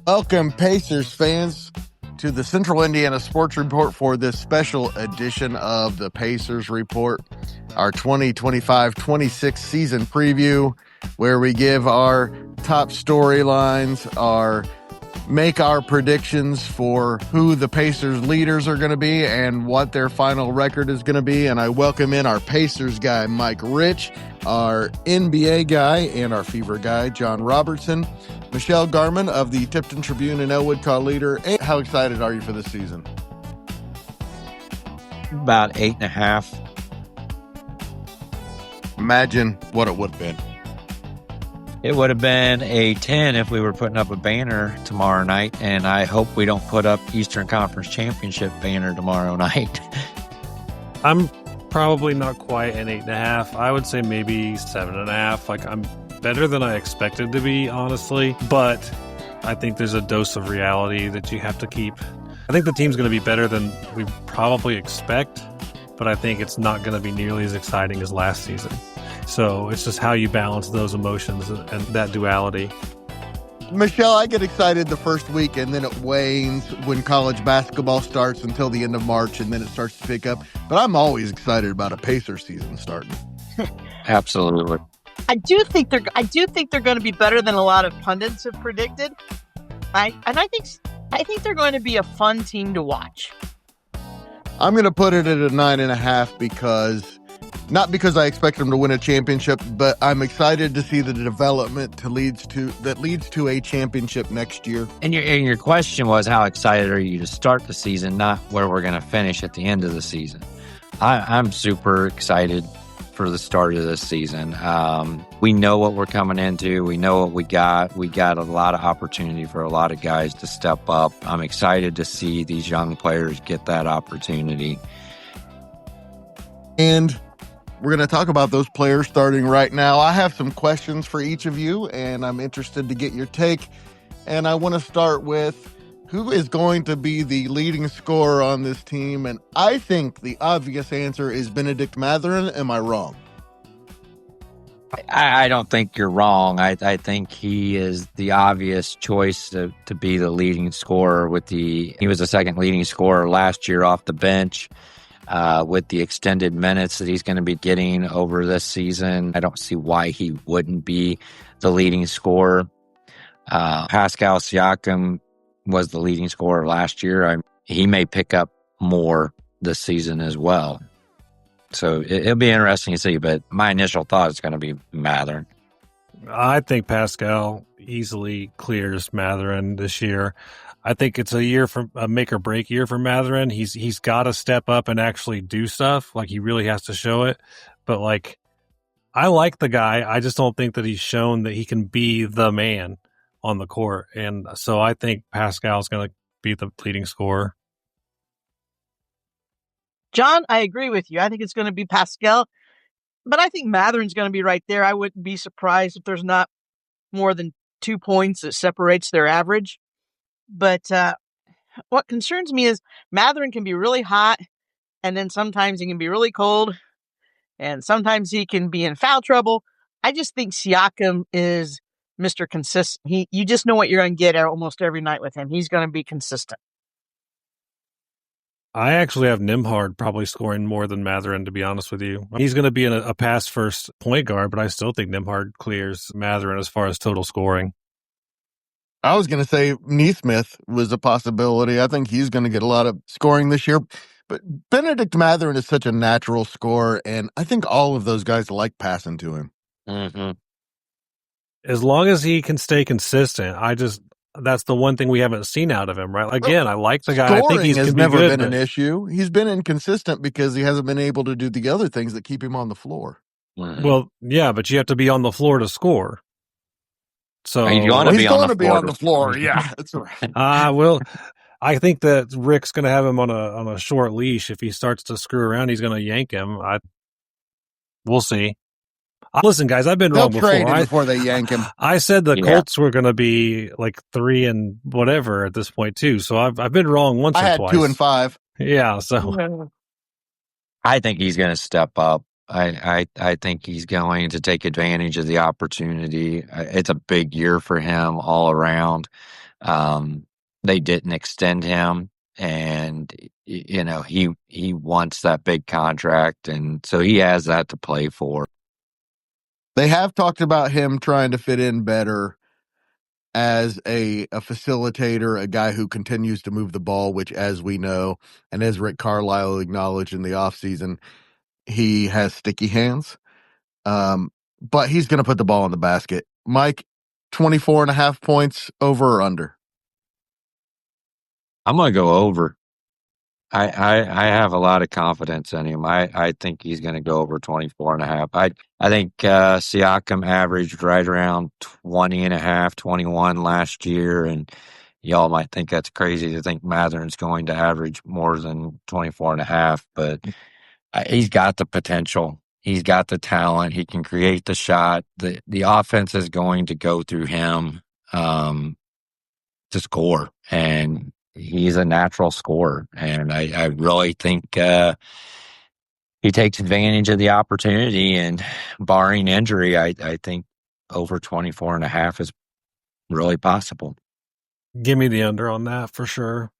Welcome, Pacers fans, to the Central Indiana Sports Report for this special edition of the Pacers Report, our 2025-26 season preview, where we give our top storylines, make our predictions for who the Pacers leaders are going to be and what their final record is going to be. And I welcome in our Pacers guy, Mike Rich, our NBA guy, and our Fever guy, John Robertson. Michelle Garmon of the Tipton Tribune and Elwood Call Leader. How excited are you for this season? About 8.5. Imagine what it would have been. It would have been a 10 if we were putting up a banner tomorrow night, and I hope we don't put up Eastern Conference Championship banner tomorrow night. I'm probably not quite an 8.5. I would say maybe 7.5. Like, I'm better than I expected to be, honestly, but I think there's a dose of reality that you have to keep. I think the team's going to be better than we probably expect, but I think it's not going to be nearly as exciting as last season. So it's just how you balance those emotions and that duality. Michelle, I get excited the first week, and then it wanes when college basketball starts until the end of March, and then it starts to pick up. But I'm always excited about a Pacers season starting. Absolutely. I do think they're going to be better than a lot of pundits have predicted. I think they're going to be a fun team to watch. I'm going to put it at a 9.5 not because I expect them to win a championship, but I'm excited to see the development that leads to a championship next year. And your question was, how excited are you to start the season, not where we're going to finish at the end of the season. I'm super excited for the start of this season. We know what we're coming into. We know what we got. We got a lot of opportunity for a lot of guys to step up. I'm excited to see these young players get that opportunity. And we're going to talk about those players starting right now. I have some questions for each of you, and I'm interested to get your take. And I want to start with, who is going to be the leading scorer on this team? And I think the obvious answer is Bennedict Mathurin. Am I wrong? I don't think you're wrong. I think he is the obvious choice to be the leading scorer. He was the second leading scorer last year off the bench. With the extended minutes that he's going to be getting over this season, I don't see why he wouldn't be the leading scorer. Pascal Siakam was the leading scorer last year. He may pick up more this season as well. So it'll be interesting to see, but my initial thought is going to be Mathurin. I think Pascal easily clears Mathurin this year. I think it's a make or break year for Mathurin. He's got to step up and actually do stuff. Like, he really has to show it. But I like the guy. I just don't think that he's shown that he can be the man on the court. And so I think Pascal's going to be the leading scorer. John, I agree with you. I think it's going to be Pascal, but I think Mathurin's going to be right there. I wouldn't be surprised if there's not more than 2 points that separates their average. But what concerns me is Mathurin can be really hot, and then sometimes he can be really cold, and sometimes he can be in foul trouble. I just think Siakam is Mr. Consistent. You just know what you're going to get almost every night with him. He's going to be consistent. I actually have Nembhard probably scoring more than Mathurin, to be honest with you. He's going to be a pass-first point guard, but I still think Nembhard clears Mathurin as far as total scoring. I was going to say Nesmith was a possibility. I think he's going to get a lot of scoring this year. But Bennedict Mathurin is such a natural scorer, and I think all of those guys like passing to him. Mm-hmm. As long as he can stay consistent, that's the one thing we haven't seen out of him, right? Again, I like the guy. I think has never been an issue. He's been inconsistent because he hasn't been able to do the other things that keep him on the floor. Well, yeah, but you have to be on the floor to score. So he's going to be on the floor. Yeah, that's right. Well, I think that Rick's going to have him on a short leash. If he starts to screw around, he's going to yank him. We'll see. Listen, guys, I've been wrong before they yank him. I said the Colts were going to be like 3 and whatever at this point too. So I've been wrong once or twice. I had 2 and 5. Yeah, so I think he's going to step up. I think he's going to take advantage of the opportunity. It's a big year for him all around. They didn't extend him, and he wants that big contract, and so he has that to play for. They have talked about him trying to fit in better as a facilitator, a guy who continues to move the ball, which, as we know, and as Rick Carlisle acknowledged in the offseason, he has sticky hands. But he's going to put the ball in the basket. Mike, 24.5 points, over or under? I'm going to go over. I have a lot of confidence in him. I think he's going to go over 24.5. I think Siakam averaged right around 20.5, 21 last year, and y'all might think that's crazy to think Mathern's going to average more than 24.5, but he's got the potential. He's got the talent. He can create the shot. The offense is going to go through him to score, and he's a natural scorer, and I really think he takes advantage of the opportunity, and barring injury, I think over 24.5 is really possible. Give me the under on that for sure.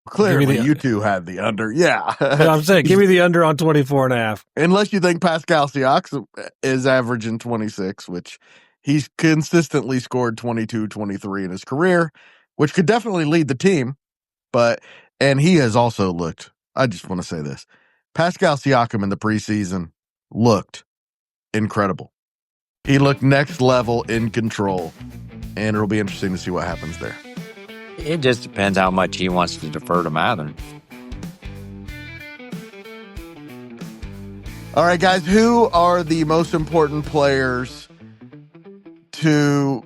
Clearly, you two had the under. Yeah. I'm saying, give me the under on 24.5. Unless you think Pascal Siakam is averaging 26, which he's consistently scored 22, 23 in his career, which could definitely lead the team. And he has also looked, I just want to say this, Pascal Siakam in the preseason looked incredible. He looked next level in control, and it'll be interesting to see what happens there. It just depends how much he wants to defer to Mathern. All right, guys, who are the most important players to,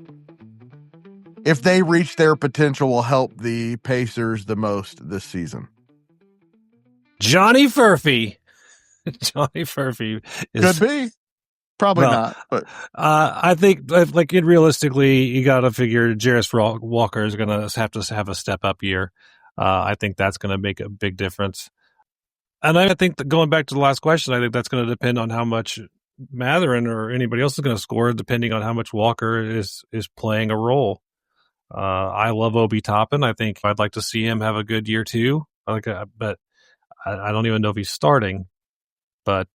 if they reach their potential, will help the Pacers the most this season? Johnny Furphy. Johnny Furphy could be. Probably not, but I think, like, realistically, you got to figure Jarris Walker is going to have a step up year. I think that's going to make a big difference. And I think that going back to the last question, I think that's going to depend on how much Matherin or anybody else is going to score, depending on how much Walker is playing a role. I love Obi Toppin. I think I'd like to see him have a good year too. But I don't even know if he's starting. But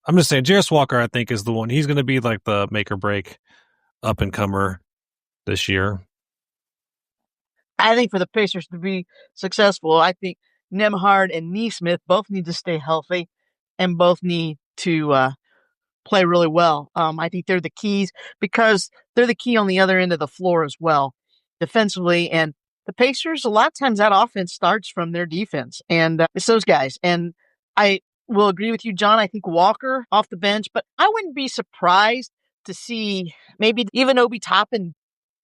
I'm just saying, Jarris Walker, I think, is the one. He's going to be like the make or break up and comer this year. I think for the Pacers to be successful, I think Nembhard and Nesmith both need to stay healthy and both need to play really well. I think they're the keys because they're the key on the other end of the floor as well, defensively. And the Pacers, a lot of times that offense starts from their defense, and it's those guys. And I will agree with you, John. I think Walker off the bench, but I wouldn't be surprised to see maybe even Obi Toppin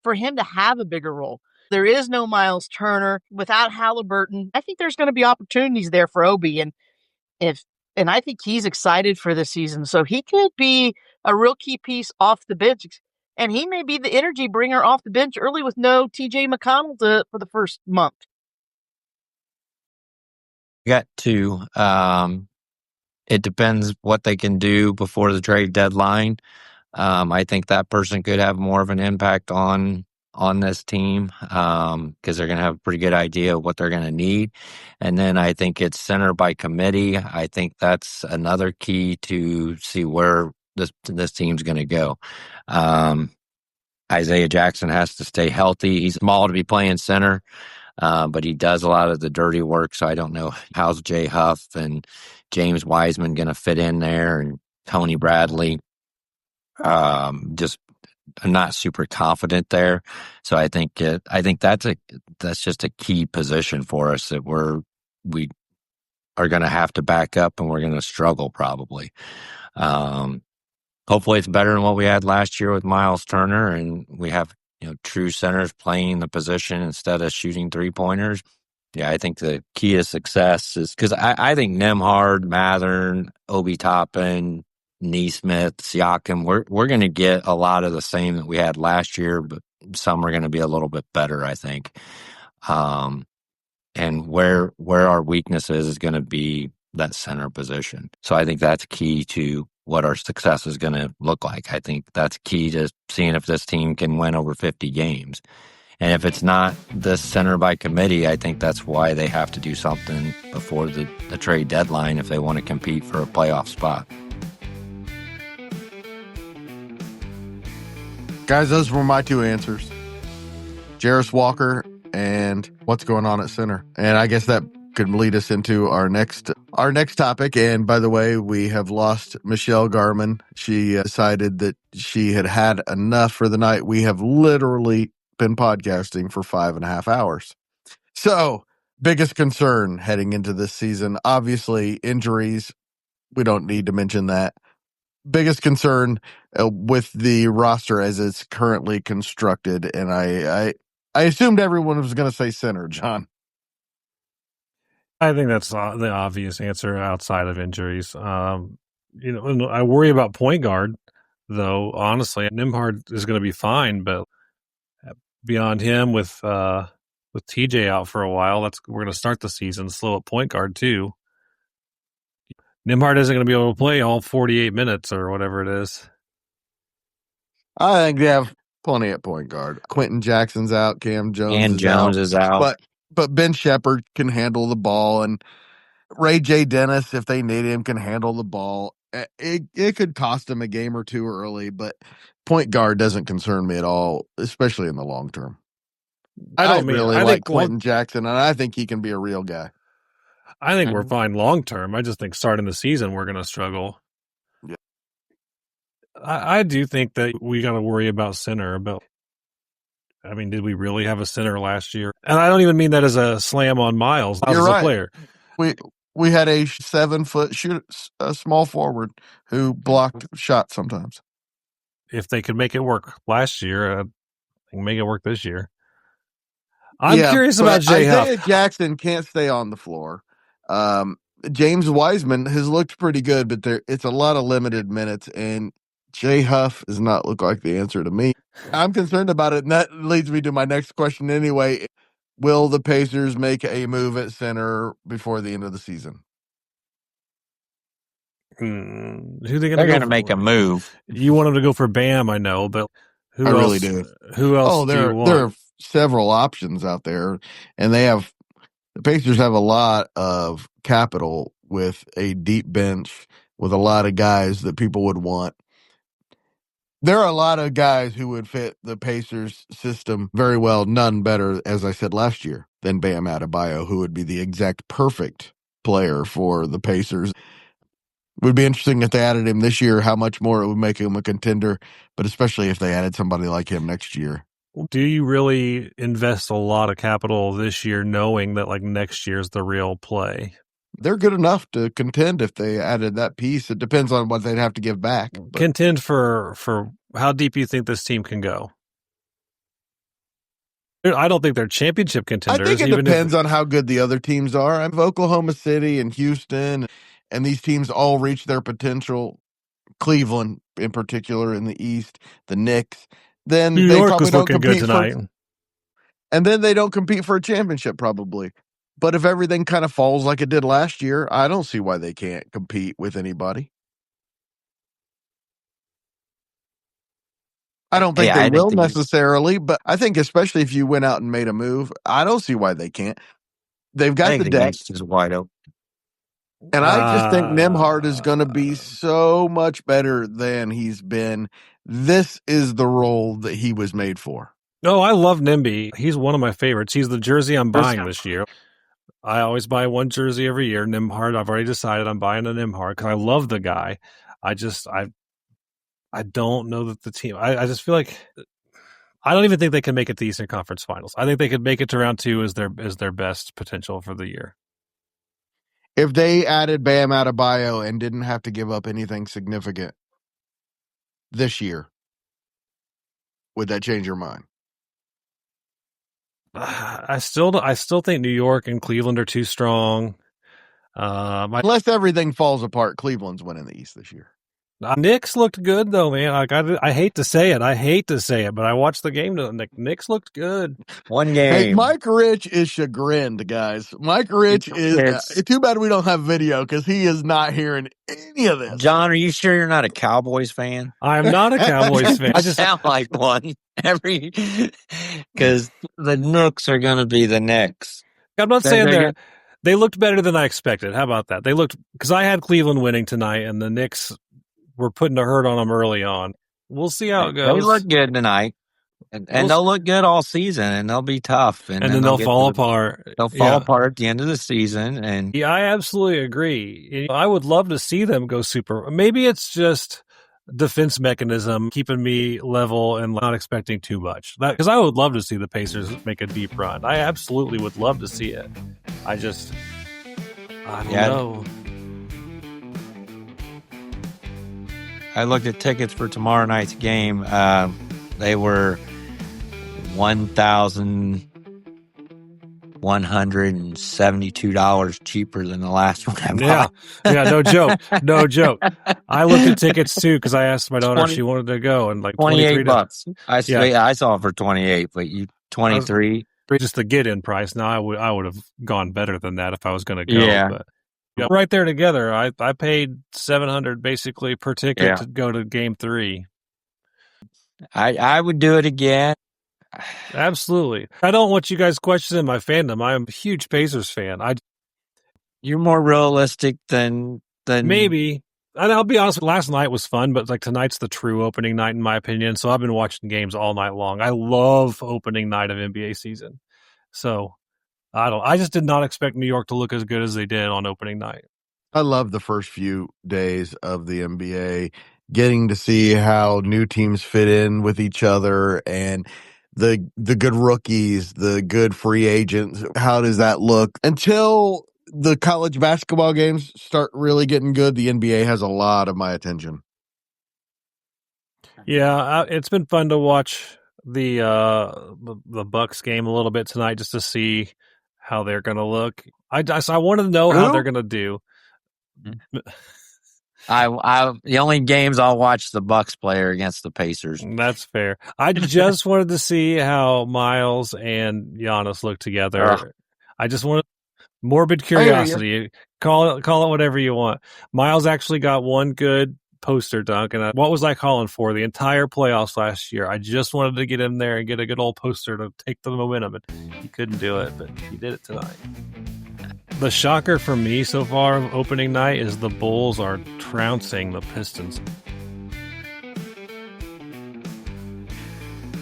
for him to have a bigger role. There is no Miles Turner without Halliburton. I think there's going to be opportunities there for Obi, and I think he's excited for this season. So he could be a real key piece off the bench, and he may be the energy bringer off the bench early with no TJ McConnell for the first month. You got two. It depends what they can do before the trade deadline. I think that person could have more of an impact on this team because they're going to have a pretty good idea of what they're going to need. And then I think it's center by committee. I think that's another key to see where this team's going to go. Isaiah Jackson has to stay healthy. He's small to be playing center. But he does a lot of the dirty work, so I don't know how's Jay Huff and James Wiseman going to fit in there, and Tony Bradley. Just I'm not super confident there, so I think that's just a key position for us that we are going to have to back up, and we're going to struggle probably. Hopefully, it's better than what we had last year with Miles Turner, and we have true centers playing the position instead of shooting 3-pointers. Yeah, I think the key to success is because I think Nembhard, Mathern, Obi Toppin, Nesmith, Siakam, we're going to get a lot of the same that we had last year, but some are going to be a little bit better, I think. And where our weakness is going to be that center position. So I think that's key to what our success is going to look like. I think that's key to seeing if this team can win over 50 games. And if it's not the center by committee, I think that's why they have to do something before the trade deadline if they want to compete for a playoff spot. Guys, those were my two answers. Jarris Walker and what's going on at center. And I guess that could lead us into our next topic. And by the way, we have lost Michelle Garmon. She decided that she had enough for the night. We have literally been podcasting for 5.5 hours. So, biggest concern heading into this season, obviously injuries. We don't need to mention that. Biggest concern with the roster as it's currently constructed, and I assumed everyone was going to say center, John. I think that's the obvious answer outside of injuries. I worry about point guard, though. Honestly, Nembhard is going to be fine, but beyond him, with TJ out for a while, we're going to start the season slow at point guard too. Nembhard isn't going to be able to play all 48 minutes or whatever it is. I think they have plenty at point guard. Quentin Jackson's out. Cam Jones is out. But Ben Shepherd can handle the ball, and Ray J. Dennis, if they need him, can handle the ball. It could cost him a game or two early, but point guard doesn't concern me at all, especially in the long term. I like Quentin Jackson, and I think he can be a real guy. I think we're fine long term. I just think starting the season we're going to struggle. Yeah. I do think that we got to worry about center. Did we really have a center last year? And I don't even mean that as a slam on Miles. You're right. A player. We had a 7-foot a small forward who blocked shots sometimes. If they could make it work last year, they can make it work this year. I'm curious about Jay Huff. Isaiah Jackson can't stay on the floor. James Wiseman has looked pretty good, but it's a lot of limited minutes, and Jay Huff does not look like the answer to me. I'm concerned about it, and that leads me to my next question anyway. Will the Pacers make a move at center before the end of the season? Who are they going to They're going to make a move. You want them to go for Bam, I know, but who else? Really do. Who else do you want? There are several options out there, and the Pacers have a lot of capital with a deep bench with a lot of guys that people would want. There are a lot of guys who would fit the Pacers system very well, none better, as I said last year, than Bam Adebayo, who would be the exact perfect player for the Pacers. It would be interesting if they added him this year, how much more it would make him a contender, but especially if they added somebody like him next year. Do you really invest a lot of capital this year knowing that next year's the real play? They're good enough to contend if they added that piece. It depends on what they'd have to give back. But. Contend for how deep you think this team can go? I don't think they're championship contenders. I think it depends on how good the other teams are. I'm Oklahoma City and Houston, and these teams all reach their potential. Cleveland, in particular, in the East, the Knicks. Then New they York probably was don't looking compete good tonight. And then they don't compete for a championship, probably. But if everything kind of falls like it did last year, I don't see why they can't compete with anybody. I don't think they will necessarily, but I think especially if you went out and made a move, I don't see why they can't. They've got the depth. Is wide open. And I just think Nembhard is going to be so much better than he's been. This is the role that he was made for. No, I love Nimby. He's one of my favorites. He's the jersey I'm buying this year. I always buy one jersey every year. Nembhard, I've already decided I'm buying a Nembhard because I love the guy. I don't know that the team. I just feel like I don't even think they can make it to the Eastern Conference Finals. I think they could make it to round 2 as their best potential for the year. If they added Bam Adebayo and didn't have to give up anything significant this year, would that change your mind? I still think New York and Cleveland are too strong. Unless everything falls apart, Cleveland's winning the East this year. Knicks looked good though, man. I hate to say it, but I watched the game. Knicks looked good. One game. Hey, Mike Rich is chagrined, guys. Mike Rich is too bad we don't have video because he is not hearing any of this. John, are you sure you're not a Cowboys fan? I'm not a Cowboys fan. I just sound like one. because the Knicks are going to be the Knicks. I'm not saying They're they looked better than I expected. How about that? They looked, because I had Cleveland winning tonight, and the Knicks were putting a hurt on them early on. We'll see how it They goes. look good tonight, and they'll look good all season, and they'll be tough, and then they'll fall apart. They'll fall apart at the end of the season, and yeah, I absolutely agree. I would love to see them go super. Maybe it's just defense mechanism keeping me level and not expecting too much. Because I would love to see the Pacers make a deep run. I absolutely would love to see it. I don't know. I looked at tickets for tomorrow night's game. They were $1,172 cheaper than the last one I bought. Yeah, no joke, no joke. I looked at tickets too because I asked my daughter if she wanted to go, and like $28. I saw it for 28, but you 23. Just the get-in price. Now I would have gone better than that if I was going to go. Yeah. But right there together, I paid $700 basically per ticket to go to Game 3. I would do it again. Absolutely. I don't want you guys questioning my fandom. I'm a huge Pacers fan. You're more realistic than maybe. And I'll be honest, last night was fun, but like tonight's the true opening night in my opinion. So I've been watching games all night long. I love opening night of NBA season. So I just did not expect New York to look as good as they did on opening night. I love the first few days of the NBA, getting to see how new teams fit in with each other and the good rookies, the good free agents. How does that look? Until the college basketball games start really getting good, the NBA has a lot of my attention. Yeah, it's been fun to watch the Bucks game a little bit tonight just to see how they're going to look. I want to know how they're going to do. The only games I'll watch the Bucks player against the Pacers. That's fair. I just wanted to see how Miles and Giannis look together. I just wanted morbid curiosity. Call it whatever you want. Miles actually got one good poster dunk, and what was I calling for the entire playoffs last year? I just wanted to get in there and get a good old poster to take the momentum, and he couldn't do it, but he did it tonight. The shocker for me so far of opening night is the Bulls are trouncing the Pistons.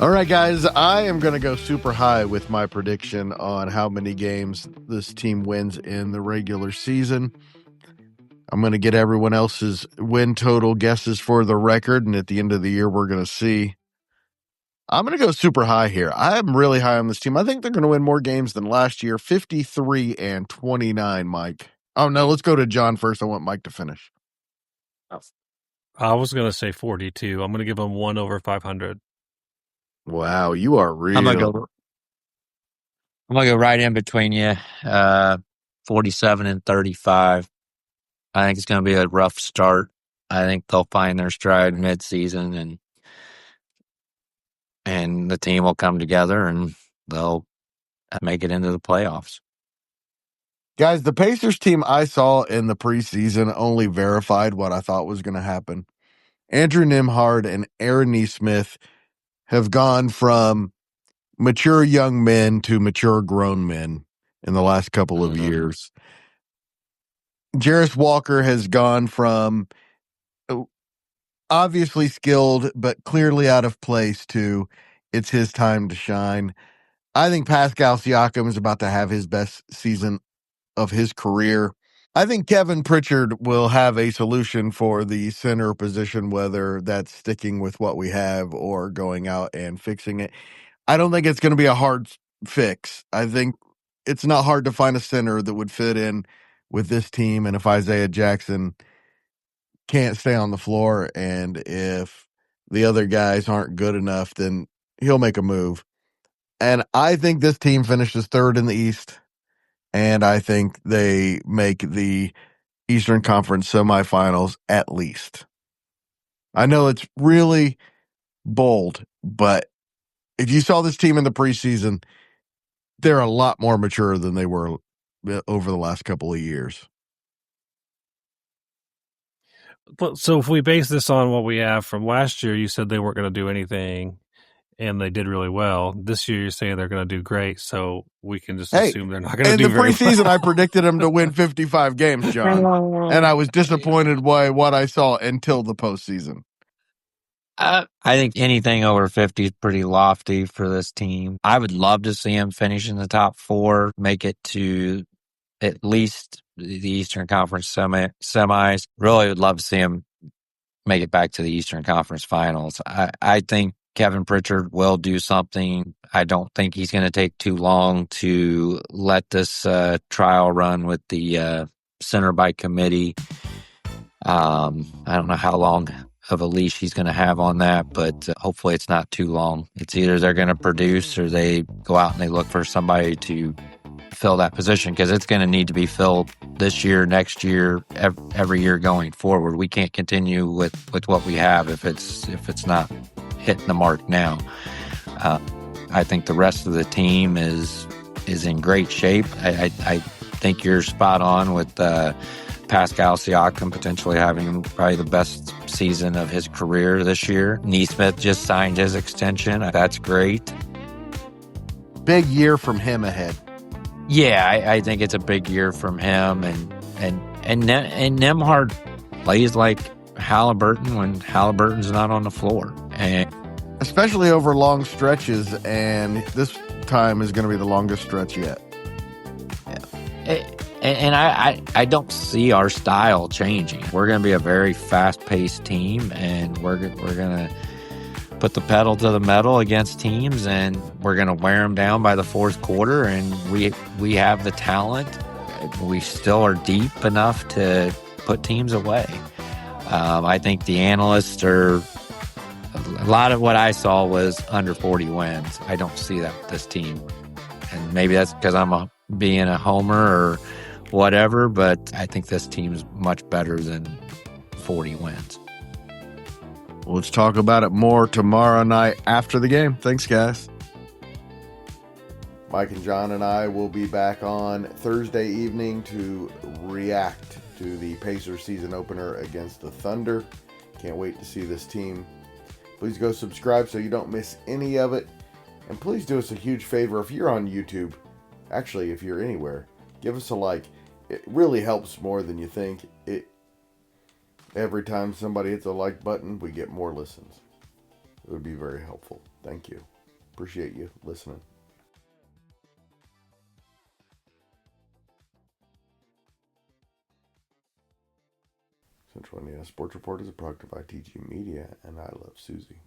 All right, guys, I am going to go super high with my prediction on how many games this team wins in the regular season. I'm going to get everyone else's win total guesses for the record, and at the end of the year, we're going to see. I'm going to go super high here. I am really high on this team. I think they're going to win more games than last year, 53-29, Mike. Oh, no, let's go to John first. I want Mike to finish. I was going to say 42. I'm going to give them 1 over 500. Wow, you are real. I'm gonna go right in between you, 47 and 35. I think it's going to be a rough start. I think they'll find their stride mid-season, and the team will come together and they'll make it into the playoffs. Guys, the Pacers team I saw in the preseason only verified what I thought was going to happen. Andrew Nembhard and Aaron Nesmith have gone from mature young men to mature grown men in the last couple of years. Jarris Walker has gone from obviously skilled, but clearly out of place to it's his time to shine. I think Pascal Siakam is about to have his best season of his career. I think Kevin Pritchard will have a solution for the center position, whether that's sticking with what we have or going out and fixing it. I don't think it's going to be a hard fix. I think it's not hard to find a center that would fit in with this team. And if Isaiah Jackson can't stay on the floor and if the other guys aren't good enough, then he'll make a move. And I think this team finishes third in the East. And I think they make the Eastern Conference semifinals at least. I know it's really bold, but if you saw this team in the preseason, they're a lot more mature than they were over the last couple of years. So if we base this on what we have from last year, you said they weren't going to do anything and they did really well. This year, you're saying they're going to do great, so we can just Hey, assume they're not going to in do the very preseason, well. I predicted them to win 55 games, John, and I was disappointed by what I saw until the postseason. I think anything over 50 is pretty lofty for this team. I would love to see him finish in the top 4, make it to at least the Eastern Conference semis. Really would love to see him make it back to the Eastern Conference Finals. I think Kevin Pritchard will do something. I don't think he's going to take too long to let this trial run with the center by committee. I don't know how long of a leash he's going to have on that, but hopefully it's not too long. It's either they're going to produce or they go out and they look for somebody to fill that position, because it's going to need to be filled this year, next year, every year going forward. We can't continue with what we have if it's not hitting the mark now. I think the rest of the team is in great shape. I think you're spot on with Pascal Siakam potentially having probably the best season of his career this year. Neesmith just signed his extension. That's great. Big year from him ahead. Yeah, I think it's a big year from him, and Nembhard plays like Halliburton when Halliburton's not on the floor, and Especially over long stretches, and this time is going to be the longest stretch yet. And I don't see our style changing. We're going to be a very fast-paced team, and we're going to put the pedal to the metal against teams, and we're going to wear them down by the fourth quarter. And we have the talent. We still are deep enough to put teams away. I think the analysts are. A lot of what I saw was under 40 wins. I don't see that with this team, and maybe that's because I'm being a homer or whatever. But I think this team's much better than 40 wins. Let's talk about it more tomorrow night after the game. Thanks, guys. Mike and John and I will be back on Thursday evening to react to the Pacers season opener against the Thunder. Can't wait to see this team. Please go subscribe so you don't miss any of it. And please do us a huge favor if you're on YouTube. Actually, if you're anywhere, give us a like. It really helps more than you think. Every time somebody hits a like button, we get more listens. It would be very helpful. Thank you. Appreciate you listening. Central Indiana Sports Report is a product of ITG Media, and I love Susie.